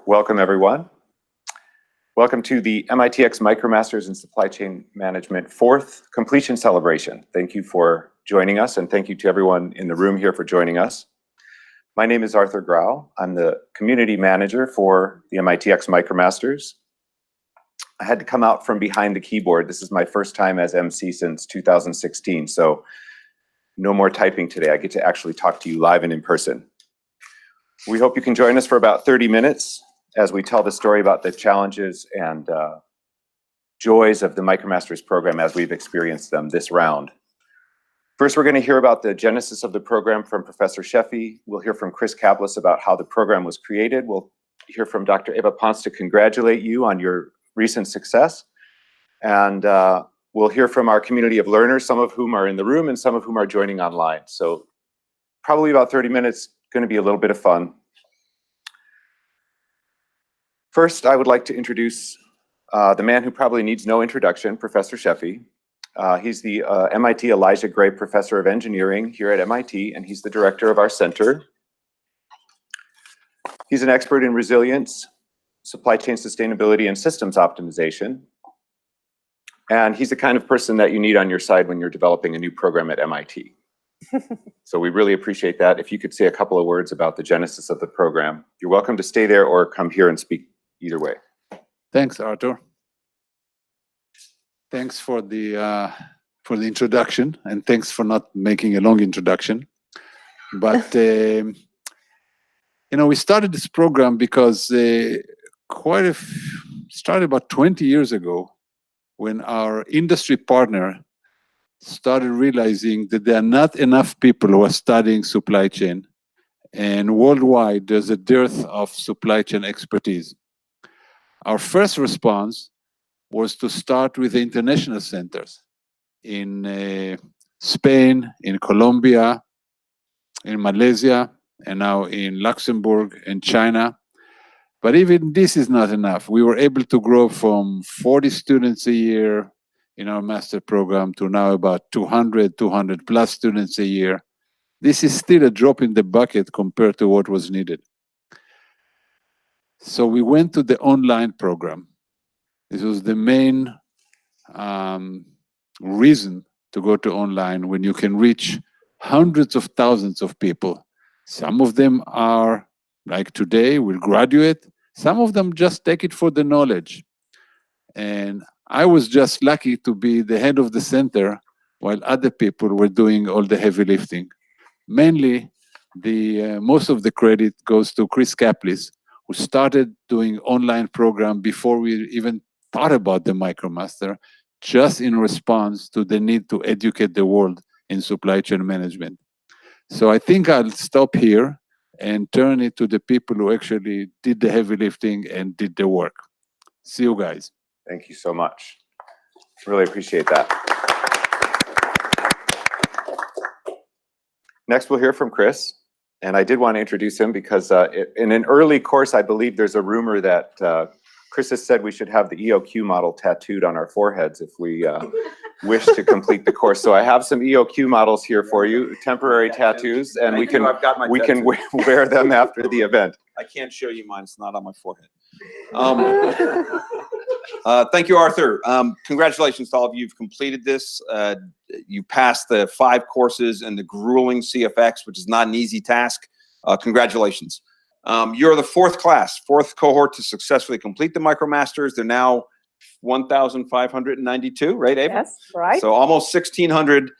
Welcome, everyone. Welcome to the MITx MicroMasters in Supply Chain Management 4th completion celebration. Thank you for joining us, and thank you to everyone in the room here for joining us. My name is Arthur Grau. I'm the community manager for the MITx MicroMasters. I had to come out from behind the keyboard. This is my first time as MC since 2016, so no more typing today. I get to actually talk to you live and in person. We hope you can join us for about 30 minutes as we tell the story about the challenges and joys of the MicroMasters program as we've experienced them this round. First, we're going to hear about the genesis of the program from Professor Sheffy. We'll hear from Chris Kaplis about how the program was created. We'll hear from Dr. Eva Ponce to congratulate you on your recent success. And we'll hear from our community of learners, some of whom are in the room and some of whom are joining online. So probably about 30 minutes, going to be a little bit of fun. First, I would like to introduce the man who probably needs no introduction, Professor Sheffy. He's the MIT Elijah Gray Professor of Engineering here at MIT, and he's the director of our center. He's an expert in resilience, supply chain sustainability, and systems optimization. And he's the kind of person that you need on your side when you're developing a new program at MIT. So we really appreciate that. If you could say a couple of words about the genesis of the program. You're welcome to stay there or come here and speak either way. Thanks, Arthur. Thanks for the introduction, and thanks for not making a long introduction. But you know, we started this program because started about 20 years ago, when our industry partner started realizing that there are not enough people who are studying supply chain, and worldwide there's a dearth of supply chain expertise. Our first response was to start with the international centers in Spain, in Colombia, in Malaysia, and now in Luxembourg and China. But even this is not enough. We were able to grow from 40 students a year in our master program to now about 200 plus students a year. This is still a drop in the bucket compared to what was needed. So we went to the online program. This was the main reason to go to online, when you can reach hundreds of thousands of people. Some of them are, like today, will graduate. Some of them just take it for the knowledge. And I was just lucky to be the head of the center while other people were doing all the heavy lifting. Mainly, most of the credit goes to Chris Kaplis, who started doing online program before we even thought about the MicroMaster, just in response to the need to educate the world in supply chain management. So I think I'll stop here and turn it to the people who actually did the heavy lifting and did the work. See you guys. Thank you so much. Really appreciate that. Next, we'll hear from Chris. And I did want to introduce him because in an early course, I believe there's a rumor that Chris has said we should have the EOQ model tattooed on our foreheads if we wish to complete the course. So I have some EOQ models here for you, temporary tattoos, and we can wear them after the event. I can't show you mine. It's not on my forehead. Thank you, Arthur. Congratulations to all of you who've completed this. You passed the 5 courses and the grueling CFX, which is not an easy task. Congratulations. You're the 4th class, 4th cohort to successfully complete the MicroMasters. They're now 1,592, right, Ava? Yes, right. So almost 1,600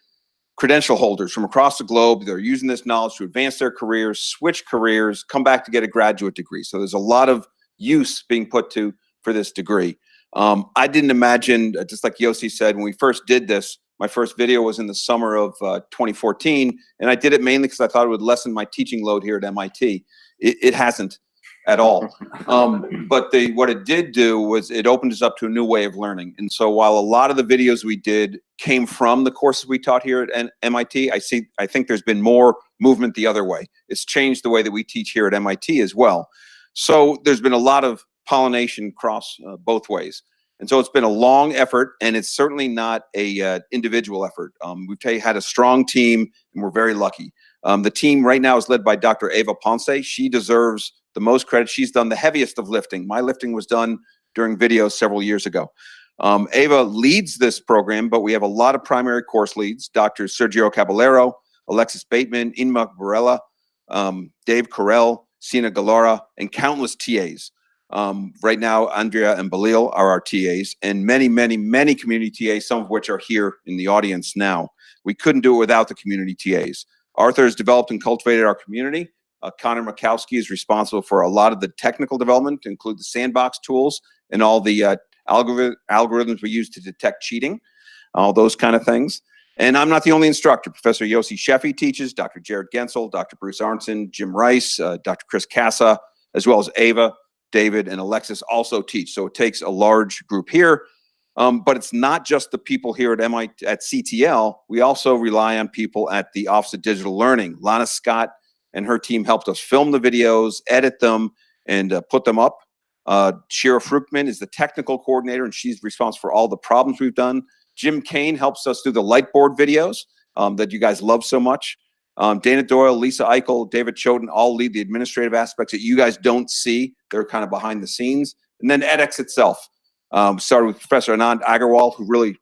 credential holders from across the globe. They're using this knowledge to advance their careers, switch careers, come back to get a graduate degree. So there's a lot of use being put to for this degree. I didn't imagine, just like Yossi said, when we first did this, my first video was in the summer of 2014, and I did it mainly because I thought it would lessen my teaching load here at MIT. It hasn't at all. But what it did do was it opened us up to a new way of learning. And so while a lot of the videos we did came from the courses we taught here at MIT, I think there's been more movement the other way. It's changed the way that we teach here at MIT as well. So there's been a lot of pollination across both ways. And so it's been a long effort, and it's certainly not a individual effort. We've had a strong team, and we're very lucky. The team right now is led by Dr. Eva Ponce. She deserves the most credit. She's done the heaviest of lifting. My lifting was done during videos several years ago. Ava leads this program, but we have a lot of primary course leads: Dr. Sergio Caballero, Alexis Bateman, Inma Barella, Dave Carell, Sina Galora, and countless TAs. Right now, Andrea and Balil are our TAs, and many, many, many community TAs, some of which are here in the audience now. We couldn't do it without the community TAs. Arthur has developed and cultivated our community. Connor Makowski is responsible for a lot of the technical development, to include the sandbox tools and all the algorithms we use to detect cheating, all those kind of things. And I'm not the only instructor. Professor Yossi Sheffy teaches, Dr. Jared Gensel, Dr. Bruce Arnson, Jim Rice, Dr. Chris Casa, as well as Ava, David, and Alexis also teach. So it takes a large group here. But it's not just the people here at MIT at CTL. We also rely on people at the Office of Digital Learning. Lana Scott and her team helped us film the videos, edit them, and put them up. Shira Fruchtman is the technical coordinator, and she's responsible for all the problems we've done. Jim Kane helps us do the Lightboard videos that you guys love so much. Dana Doyle, Lisa Eichel, David Choden all lead the administrative aspects that you guys don't see. They're kind of behind the scenes. And then edX itself. Started with Professor Anand Agarwal, who really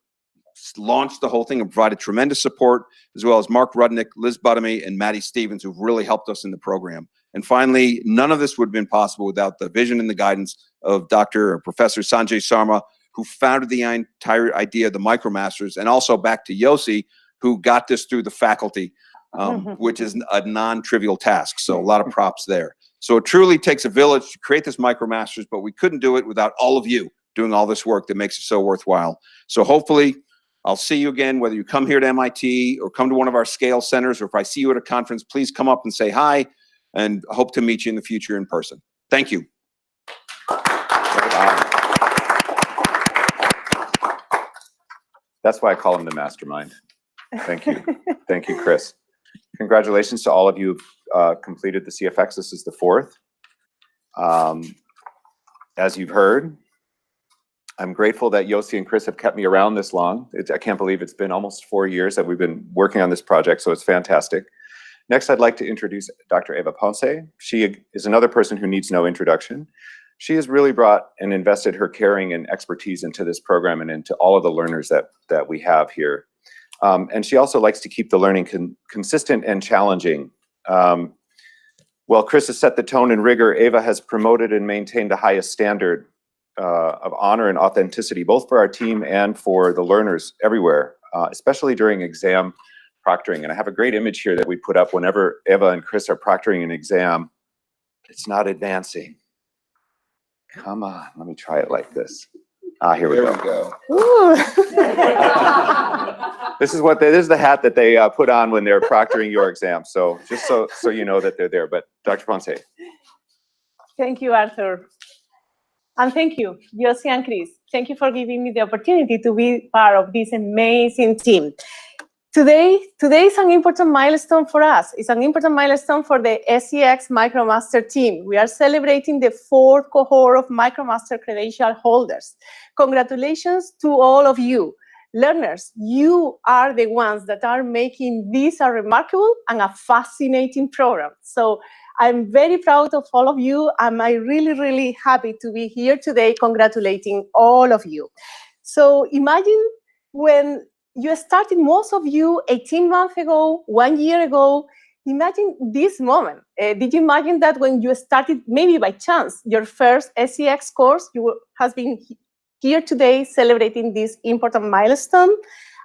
launched the whole thing and provided tremendous support, as well as Mark Rudnick, Liz Butamy, and Maddie Stevens, who've really helped us in the program. And finally, none of this would have been possible without the vision and the guidance of Dr. or Professor Sanjay Sarma, who founded the entire idea of the MicroMasters, and also back to Yossi, who got this through the faculty, which is a non-trivial task. So a lot of props there. So it truly takes a village to create this MicroMasters, but we couldn't do it without all of you doing all this work that makes it so worthwhile. So hopefully I'll see you again, whether you come here to MIT or come to one of our scale centers, or if I see you at a conference, please come up and say hi, and hope to meet you in the future in person. Thank you. That's why I call him the mastermind. Thank you. Thank you, Chris. Congratulations to all of you who've completed the CFX. This is the fourth. As you've heard, I'm grateful that Yossi and Chris have kept me around this long. I can't believe it's been almost 4 years that we've been working on this project, so it's fantastic. Next, I'd like to introduce Dr. Eva Ponce. She is another person who needs no introduction. She has really brought and invested her caring and expertise into this program and into all of the learners that we have here. And she also likes to keep the learning consistent and challenging. While Chris has set the tone and rigor, Eva has promoted and maintained the highest standard of honor and authenticity, both for our team and for the learners everywhere, especially during exam proctoring. And I have a great image here that we put up whenever Eva and Chris are proctoring an exam. It's not advancing. Come on, let me try it like this. Here we go. This is the hat that they put on when they're proctoring your exam. So just so you know that they're there. But Dr. Ponce. Thank you, Arthur. And thank you, Yossi and Chris. Thank you for giving me the opportunity to be part of this amazing team. Today is an important milestone for us. It's an important milestone for the MITx MicroMaster team. We are celebrating the 4th cohort of MicroMaster credential holders. Congratulations to all of you. Learners, you are the ones that are making this a remarkable and a fascinating program. So I'm very proud of all of you, and I'm really, really happy to be here today congratulating all of you. So imagine when you started, most of you 18 months ago, 1 year ago, imagine this moment. Did you imagine that when you started, maybe by chance, your first SCX course, you has been here today celebrating this important milestone?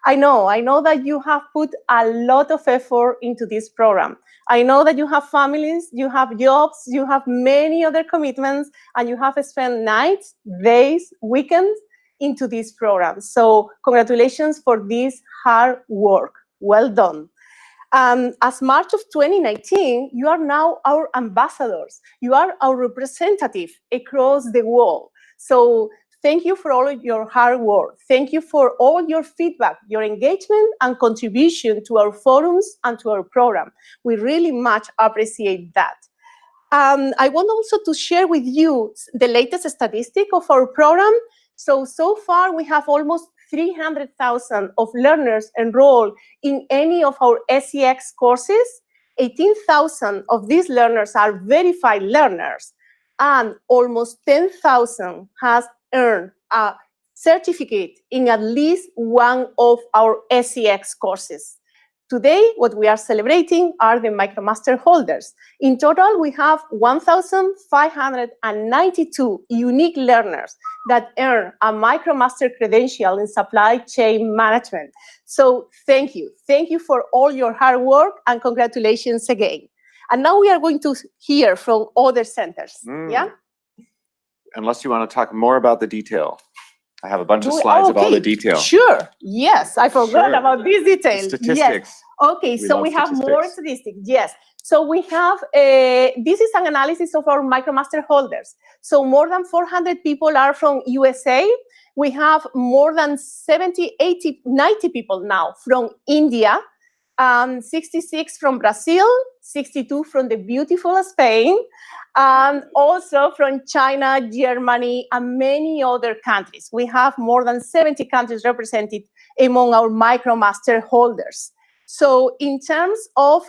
I know that you have put a lot of effort into this program. I know that you have families, you have jobs, you have many other commitments, and you have spent nights, days, weekends into this program. So congratulations for this hard work. Well done. As March of 2019, you are now our ambassadors. You are our representative across the world. So thank you for all of your hard work. Thank you for all your feedback, your engagement, and contribution to our forums and to our program. We really much appreciate that. I want also to share with you the latest statistic of our program. So far, we have almost 300,000 of learners enrolled in any of our SCX courses. 18,000 of these learners are verified learners. and almost 10,000 has earned a certificate in at least one of our SCX courses. Today, what we are celebrating are the MicroMaster holders. In total, we have 1,592 unique learners that earn a MicroMaster credential in supply chain management. So thank you. Thank you for all your hard work, and congratulations again. And now we are going to hear from other centers. Yeah? Unless you want to talk more about the detail. I have a bunch of slides of all the detail. Sure. Yes, I forgot about these details. Statistics. Yes. Okay, so we have more statistics. Yes. So we have, this is an analysis of our MicroMaster holders. So more than 400 people are from USA. We have more than 70, 80, 90 people now from India, 66 from Brazil, 62 from the beautiful Spain, and also from China, Germany, and many other countries. We have more than 70 countries represented among our MicroMaster holders. So in terms of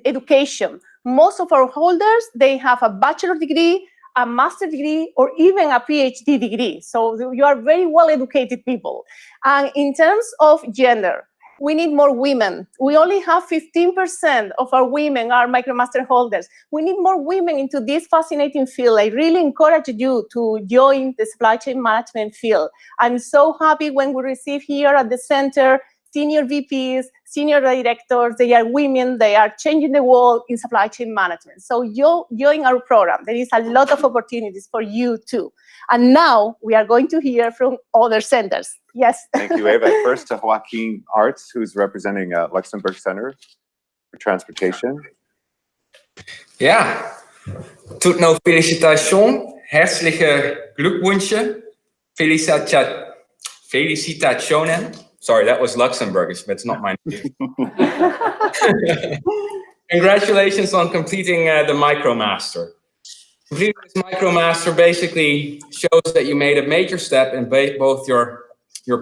education, most of our holders, they have a bachelor degree, a master's degree, or even a PhD degree. So you are very well-educated people. And in terms of gender, we need more women. We only have 15% of our women are MicroMaster holders. We need more women into this fascinating field. I really encourage you to join the supply chain management field. I'm so happy when we receive here at the center senior VPs, senior directors. They are women. They are changing the world in supply chain management. So join our program. There is a lot of opportunities for you too. And now we are going to hear from other centers. Yes. Thank you, Eva. First to Joaquin Arts, who's representing Luxembourg Center for Transportation. Ja, tut no felicitation, herzliche Glückwünsche, felicitationen. Sorry, that was Luxembourgish, but it's not my name. Congratulations on completing the MicroMaster. Completing this MicroMaster basically shows that you made a major step in both your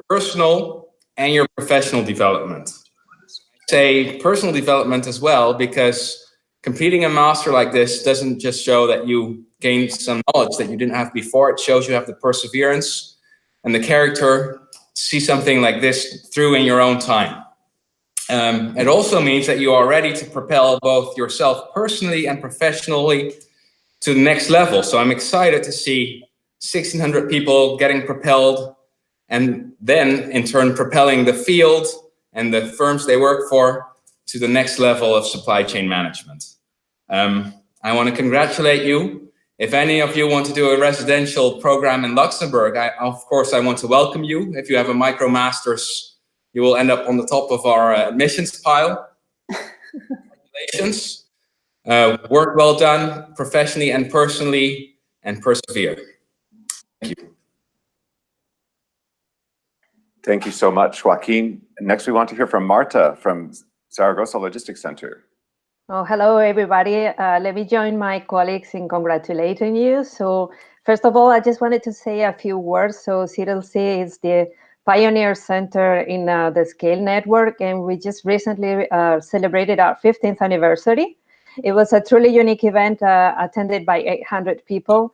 personal and your professional development. I say personal development as well, because completing a master like this doesn't just show that you gained some knowledge that you didn't have before. It shows you have the perseverance and the character to see something like this through in your own time. It also means that you are ready to propel both yourself personally and professionally to the next level. So I'm excited to see 1,600 people getting propelled, and then in turn propelling the field and the firms they work for to the next level of supply chain management. I want to congratulate you. If any of you want to do a residential program in Luxembourg, of course I want to welcome you. If you have a MicroMasters, you will end up on the top of our admissions pile. Congratulations. Work well done, professionally and personally, and persevere. Thank you. Thank you so much, Joaquin. Next, we want to hear from Marta from Zaragoza Logistics Center. Oh, hello, everybody. Let me join my colleagues in congratulating you. So first of all, I just wanted to say a few words. So CTL is the Pioneer Center in the Scale Network, and we just recently celebrated our 15th anniversary. It was a truly unique event attended by 800 people,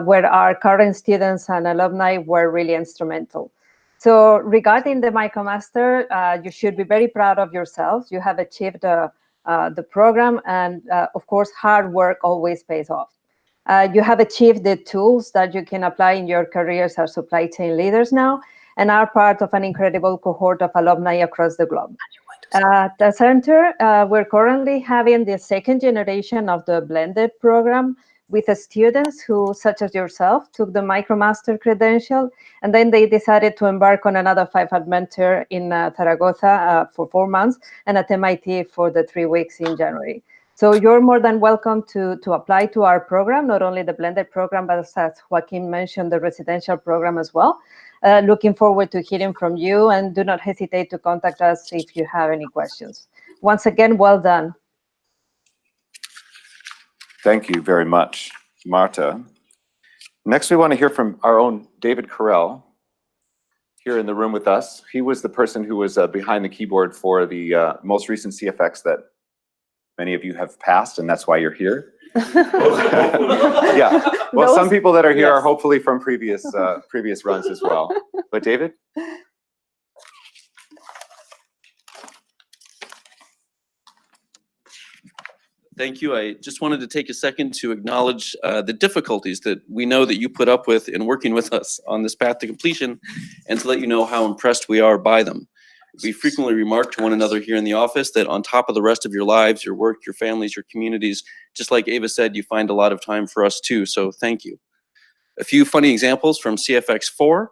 where our current students and alumni were really instrumental. So regarding the MicroMaster, you should be very proud of yourselves. You have achieved the program, and of course, hard work always pays off. You have achieved the tools that you can apply in your careers as supply chain leaders now, and are part of an incredible cohort of alumni across the globe. At the center, we're currently having the second generation of the blended program with the students who, such as yourself, took the MicroMaster credential, and then they decided to embark on another 5 mentor in Zaragoza for 4 months, and at MIT for the 3 weeks in January. So you're more than welcome to apply to our program, not only the blended program, but as Joaquin mentioned, the residential program as well. Looking forward to hearing from you, and do not hesitate to contact us if you have any questions. Once again, well done. Thank you very much, Marta. Next, we want to hear from our own David Carell here in the room with us. He was the person who was behind the keyboard for the most recent CFX that Many of you have passed, and that's why you're here. Yeah. Well, some people that are here are hopefully from previous runs as well. But David? Thank you. I just wanted to take a second to acknowledge the difficulties that we know that you put up with in working with us on this path to completion, and to let you know how impressed we are by them. We frequently remark to one another here in the office that on top of the rest of your lives, your work, your families, your communities, just like Ava said, you find a lot of time for us too, so thank you. A few funny examples from CFX4.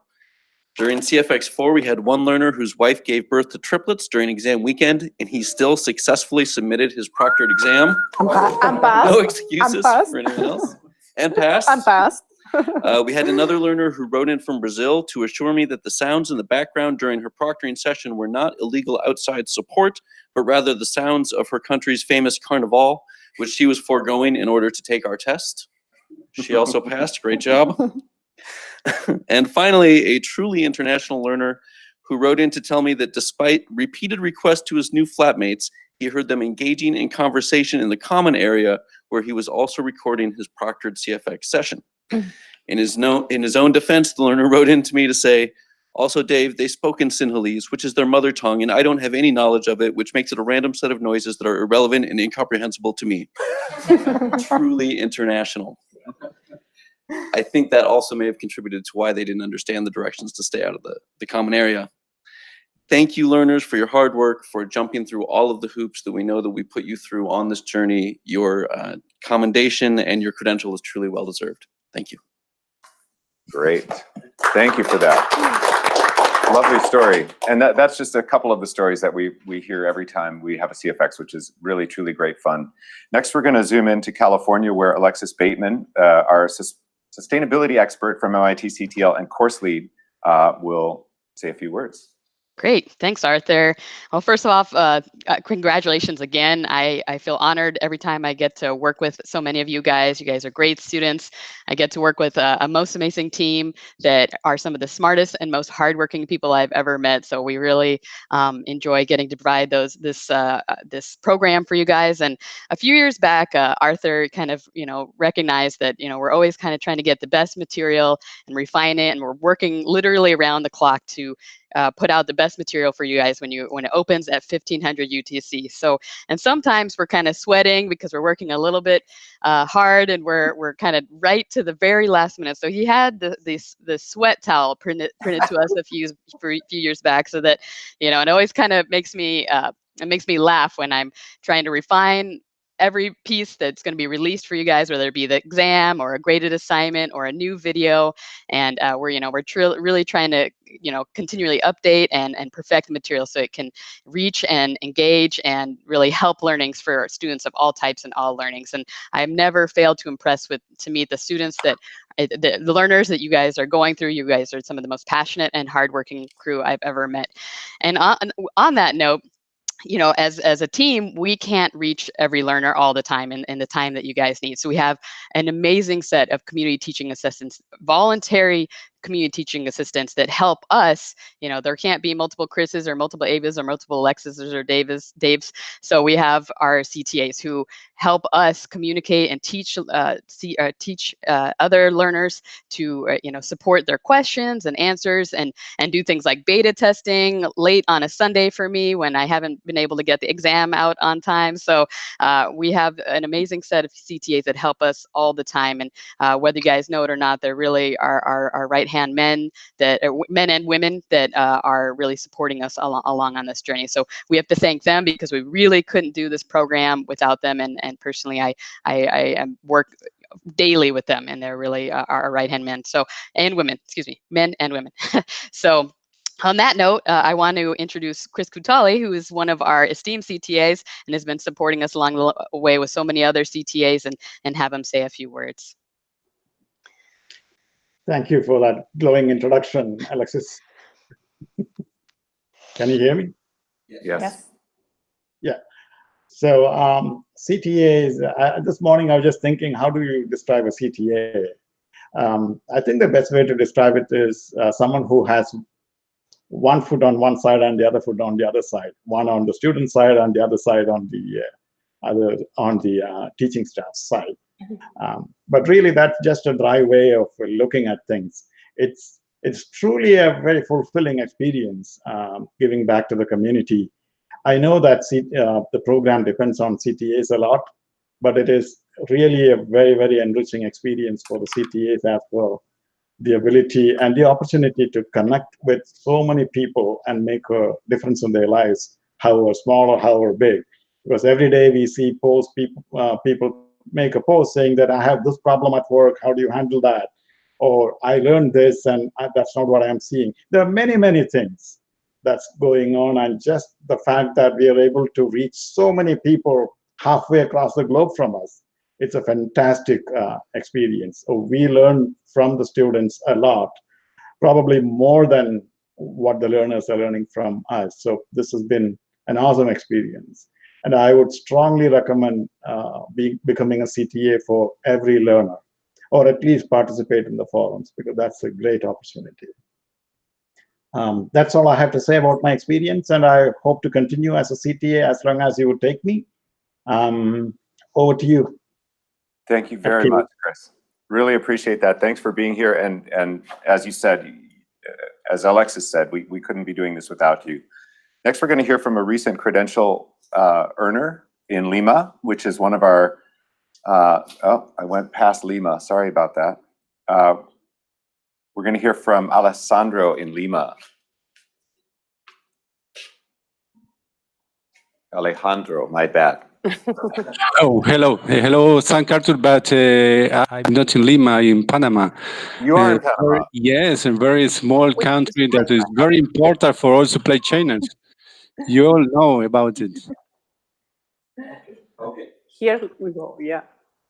During CFX4, we had one learner whose wife gave birth to triplets during exam weekend, and he still successfully submitted his proctored exam. I'm passed. No excuses I'm passed. for anyone else. And passed. I'm passed. We had another learner who wrote in from Brazil to assure me that the sounds in the background during her proctoring session were not illegal outside support, but rather the sounds of her country's famous carnival, which she was foregoing in order to take our test. She also passed. Great job. And finally, a truly international learner who wrote in to tell me that despite repeated requests to his new flatmates, he heard them engaging in conversation in the common area where he was also recording his proctored CFX session. In his own defense, the learner wrote in to me to say, also, Dave, they spoke in Sinhalese, which is their mother tongue, and I don't have any knowledge of it, which makes it a random set of noises that are irrelevant and incomprehensible to me. Truly international. I think that also may have contributed to why they didn't understand the directions to stay out of the common area. Thank you, learners, for your hard work, for jumping through all of the hoops that we know that we put you through on this journey. Your commendation and your credential is truly well-deserved. Thank you. Great. Thank you for that. Lovely story. And that's just a couple of the stories that we hear every time we have a CFX, which is really, truly great fun. Next, we're going to zoom into California, where Alexis Bateman, our sustainability expert from MIT CTL and course lead, will say a few words. Great. Thanks, Arthur. Well, first off, congratulations again. I feel honored every time I get to work with so many of you guys. You guys are great students. I get to work with a most amazing team that are some of the smartest and most hardworking people I've ever met. So we really enjoy getting to provide this program for you guys. And a few years back, Arthur kind of, recognized that, we're always kind of trying to get the best material and refine it. And we're working literally around the clock to put out the best material for you guys when it opens at 1500 UTC. So, and sometimes we're kind of sweating because we're working a little bit hard, and we're kind of right to the very last minute. So he had the sweat towel printed to us a few years back, so that and it always kind of makes me laugh when I'm trying to refine every piece that's going to be released for you guys, whether it be the exam or a graded assignment or a new video. And we're really trying to continually update and perfect the material so it can reach and engage and really help learnings for students of all types and all learnings. And I've never failed to impress to meet the students that the learners that you guys are going through. You guys are some of the most passionate and hardworking crew I've ever met. And on that note, as a team, we can't reach every learner all the time in the time that you guys need. So we have an amazing set of community teaching assistants, voluntary community teaching assistants that help us. There can't be multiple Chris's or multiple Avas or multiple Alexis's or Daves. So we have our CTAs who help us communicate and teach other learners to support their questions and answers and do things like beta testing late on a Sunday for me when I haven't been able to get the exam out on time. So we have an amazing set of CTAs that help us all the time. And whether you guys know it or not, they're really our right-hand men and women that are really supporting us along on this journey. So we have to thank them because we really couldn't do this program without them. And personally, I work daily with them, and they're really our right-hand men. So, and women, excuse me, men and women. So on that note, I want to introduce Chris Kutali, who is one of our esteemed CTAs and has been supporting us along the way with so many other CTAs, and have him say a few words. Thank you for that glowing introduction, Alexis. Can you hear me? Yes. Yeah. So CTAs, this morning I was just thinking, how do you describe a CTA? I think the best way to describe it is someone who has one foot on one side and the other foot on the other side, one on the student side and the other side on on the teaching staff side. But really, that's just a dry way of looking at things. It's truly a very fulfilling experience, giving back to the community. I know that the program depends on CTAs a lot, but it is really a very, very enriching experience for the CTAs as well. The ability and the opportunity to connect with so many people and make a difference in their lives, however small or however big. Because every day we see posts, people make a post saying that I have this problem at work, how do you handle that? Or I learned this and that's not what I'm seeing. There are many, many things that's going on, and just the fact that we are able to reach so many people halfway across the globe from us, it's a fantastic experience. So we learn from the students a lot, probably more than what the learners are learning from us. So this has been an awesome experience. And I would strongly recommend becoming a CTA for every learner, or at least participate in the forums, because that's a great opportunity. That's all I have to say about my experience, and I hope to continue as a CTA as long as you would take me. Over to you. Thank you very much, Chris. Really appreciate that. Thanks for being here. And as you said, as Alexis said, we couldn't be doing this without you. Next, we're going to hear from a recent credential earner in Lima, which is one of our, oh, I went past Lima. Sorry about that. We're going to hear from Alessandro in Lima. Alejandro, my bad. Oh, hello. Hello, San Arthur, but I'm not in Lima, I'm in Panama. You are in Panama? Yes, a very small country that is very important for all supply chainers. You all know about it. Okay. Here we go, yeah.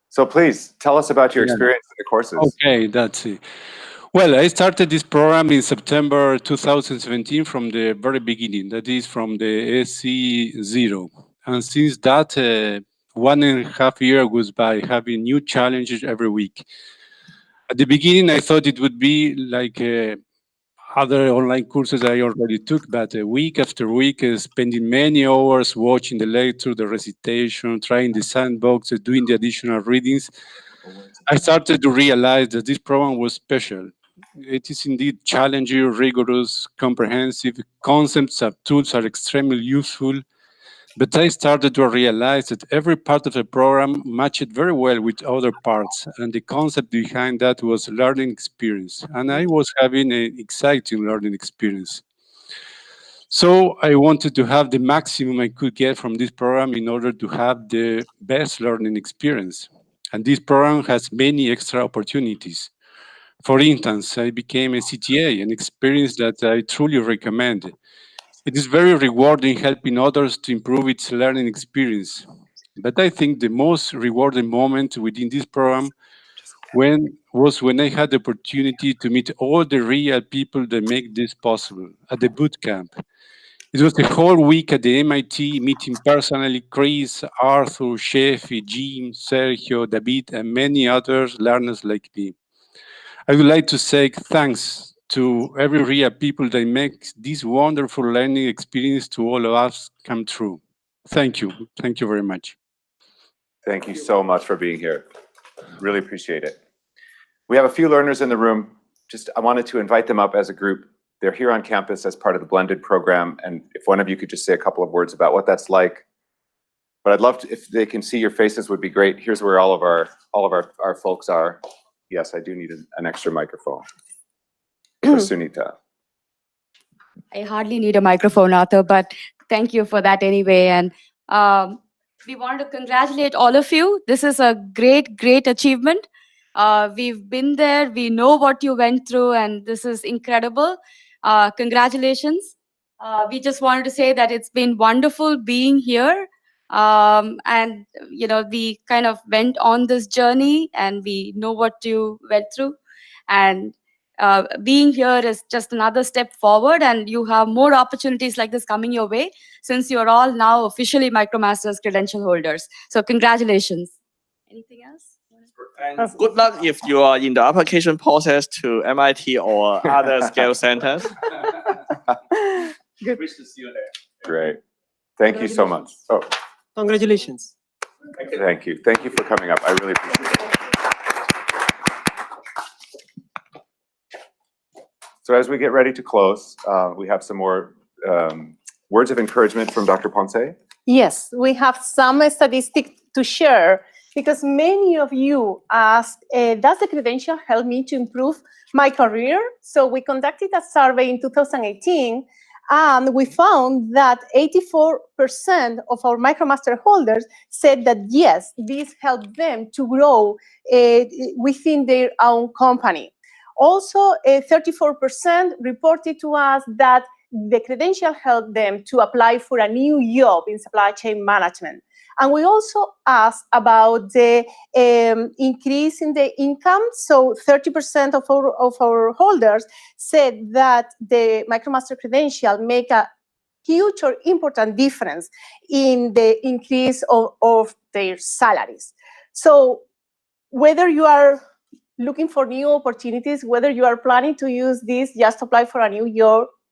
So please, tell us about your experience in the courses. Okay, that's it. Well, I started this program in September 2017 from the very beginning, that is from the SC0. And since that, 1.5 years goes by, having new challenges every week. At the beginning, I thought it would be like other online courses I already took, but week after week, spending many hours watching the lecture, the recitation, trying the sandbox, doing the additional readings, I started to realize that this program was special. It is indeed challenging, rigorous, comprehensive. Concepts and tools are extremely useful. But I started to realize that every part of the program matched very well with other parts. And the concept behind that was learning experience. And I was having an exciting learning experience. So I wanted to have the maximum I could get from this program in order to have the best learning experience. And this program has many extra opportunities. For instance, I became a CTA, an experience that I truly recommend. It is very rewarding helping others to improve its learning experience. But I think the most rewarding moment within this program was when I had the opportunity to meet all the real people that make this possible at the boot camp. It was the whole week at the MIT, meeting personally Chris, Arthur, Shefi, Jim, Sergio, David, and many other learners like me. I would like to say thanks to every real people that makes this wonderful learning experience to all of us come true. Thank you. Thank you very much. Thank you so much for being here. Really appreciate it. We have a few learners in the room. I wanted to invite them up as a group. They're here on campus as part of the blended program. And if one of you could just say a couple of words about what that's like. But I'd love to, if they can see your faces would be great. Here's where all of our folks are. Yes, I do need an extra microphone. For Sunita. I hardly need a microphone, Arthur, but thank you for that anyway. And we want to congratulate all of you. This is a great, great achievement. We've been there. We know what you went through, and this is incredible. Congratulations. We just wanted to say that it's been wonderful being here. And, you know, we kind of went on this journey, and we know what you went through. And being here is just another step forward, and you have more opportunities like this coming your way since you're all now officially MicroMasters credential holders. So congratulations. Anything else? And good luck if you are in the application process to MIT or other scale centers. Good. Wish to see you there. Great. Thank you so much. Oh. Congratulations. Thank you. Thank you for coming up. I really appreciate it. So as we get ready to close, we have some more words of encouragement from Dr. Ponce. Yes, we have some statistics to share because many of you asked, does the credential help me to improve my career? So we conducted a survey in 2018, and we found that 84% of our MicroMaster holders said that yes, this helped them to grow within their own company. Also, 34% reported to us that the credential helped them to apply for a new job in supply chain management. And we also asked about the increase in the income. So 30% of our holders said that the MicroMaster credential make a huge or important difference in the increase of their salaries. So whether you are looking for new opportunities, whether you are planning to use this just to apply for a new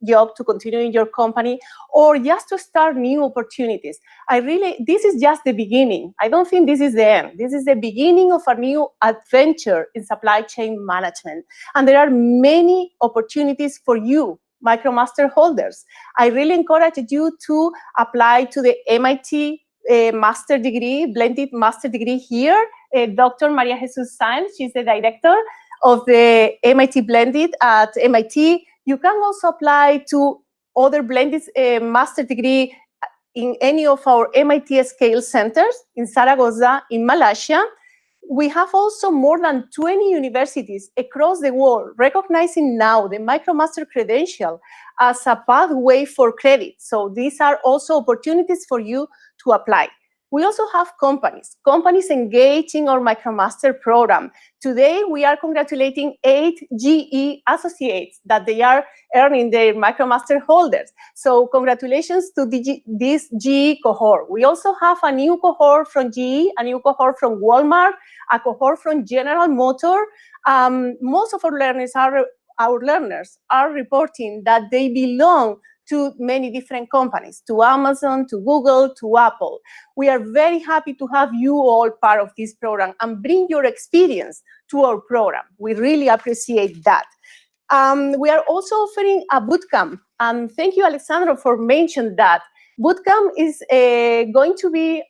job to continue in your company, or just to start new opportunities. This is just the beginning. I don't think this is the end. This is the beginning of a new adventure in supply chain management. And there are many opportunities for you, MicroMaster holders. I really encourage you to apply to the MIT master degree, blended master degree here. Dr. Maria Jesus Saenz, she's the director of the MIT blended at MIT. You can also apply to other blended master degree in any of our MIT scale centers in Zaragoza, in Malaysia. We have also more than 20 universities across the world recognizing now the MicroMaster credential as a pathway for credit. So these are also opportunities for you to apply. We also have companies engaged in our MicroMaster program. Today, we are congratulating 8 GE associates that they are earning their MicroMaster holders. So congratulations to this GE cohort. We also have a new cohort from GE, a new cohort from Walmart, a cohort from General Motors. Most of our learners are reporting that they belong to many different companies, to Amazon, to Google, to Apple. We are very happy to have you all part of this program and bring your experience to our program. We really appreciate that. We are also offering a bootcamp. Thank you, Alessandro, for mentioning that. Bootcamp is going to be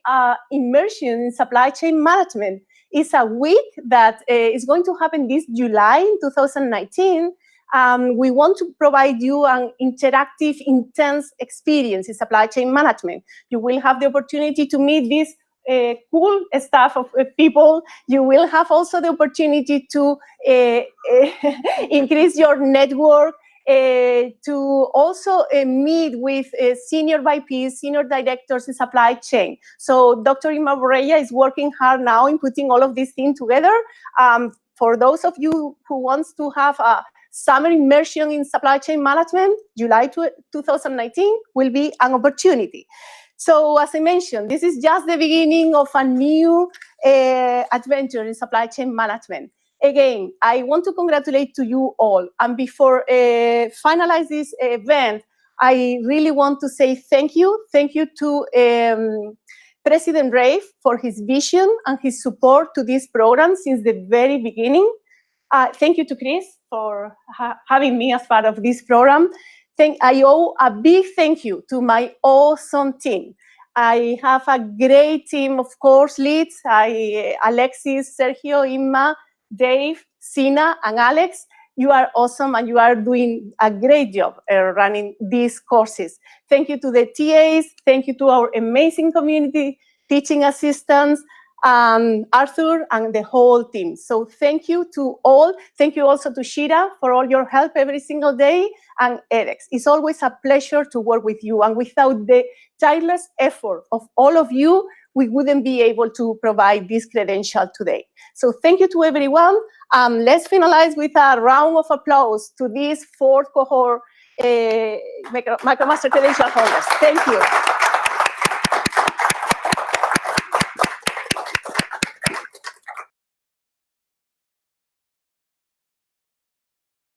immersion in supply chain management. It's a week that is going to happen this July in 2019. We want to provide you an interactive, intense experience in supply chain management. You will have the opportunity to meet this cool staff of people. You will have also the opportunity to increase your network, to also meet with senior VPs, senior directors in supply chain. So Dr. Ima Borrella is working hard now in putting all of these things together. For those of you who wants to have a summer immersion in supply chain management, July 2019 will be an opportunity. So as I mentioned, this is just the beginning of a new adventure in supply chain management. Again, I want to congratulate to you all. And before finalize this event, I really want to say thank you. Thank you to President Rafe for his vision and his support to this program since the very beginning. Thank you to Chris for having me as part of this program. I owe a big thank you to my awesome team. I have a great team, of course, leads. Alexis, Sergio, Imma, Dave, Sina, and Alex. You are awesome and you are doing a great job running these courses. Thank you to the TAs. Thank you to our amazing community teaching assistants, Arthur, and the whole team. So thank you to all. Thank you also to Shira for all your help every single day, and Alex. It's always a pleasure to work with you. And without the tireless effort of all of you, we wouldn't be able to provide this credential today. So thank you to everyone. Let's finalize with a round of applause to this 4th cohort MicroMaster credential holders. Thank you.